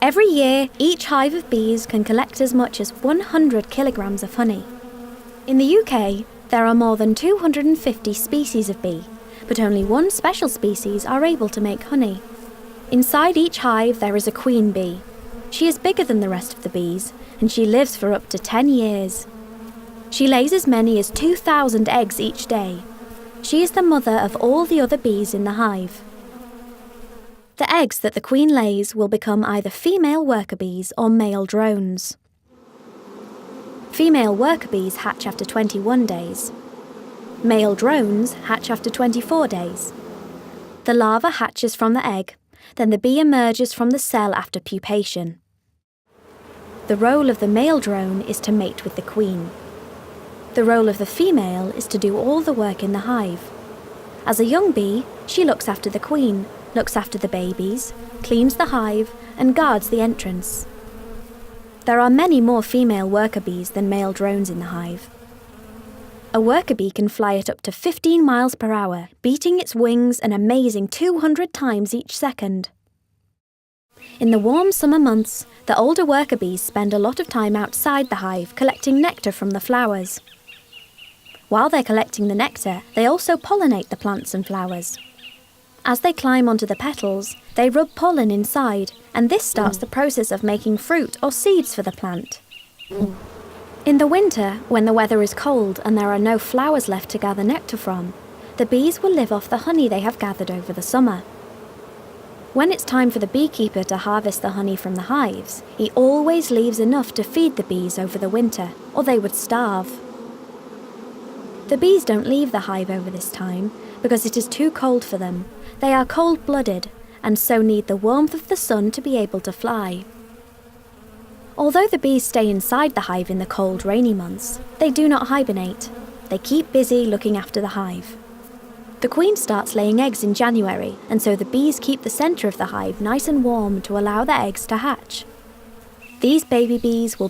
Every year, each hive of bees can collect as much as 100 kilograms of honey. In the UK, there are more than 250 species of bee, but only one special species are able to make honey. Inside each hive there is a queen bee. She is bigger than the rest of the bees, and she lives for up to 10 years. She lays as many as 2,000 eggs each day. She is the mother of all the other bees in the hive. The eggs that the queen lays will become either female worker bees or male drones. Female worker bees hatch after 21 days. Male drones hatch after 24 days. The larva hatches from the egg, then the bee emerges from the cell after pupation. The role of the male drone is to mate with the queen. The role of the female is to do all the work in the hive. As a young bee, she looks after the queen, looks after the babies, cleans the hive, and guards the entrance. There are many more female worker bees than male drones in the hive. A worker bee can fly at up to 15 miles per hour, beating its wings an amazing 200 times each second. In the warm summer months, the older worker bees spend a lot of time outside the hive collecting nectar from the flowers. While they're collecting the nectar, they also pollinate the plants and flowers. As they climb onto the petals, they rub pollen inside, and this starts the process of making fruit or seeds for the plant. In the winter, when the weather is cold and there are no flowers left to gather nectar from, the bees will live off the honey they have gathered over the summer. When it's time for the beekeeper to harvest the honey from the hives, he always leaves enough to feed the bees over the winter, or they would starve. The bees don't leave the hive over this time because it is too cold for them. They are cold-blooded and so need the warmth of the sun to be able to fly. Although the bees stay inside the hive in the cold, rainy months, they do not hibernate. They keep busy looking after the hive. The queen starts laying eggs in January, and so the bees keep the centre of the hive nice and warm to allow the eggs to hatch. These baby bees will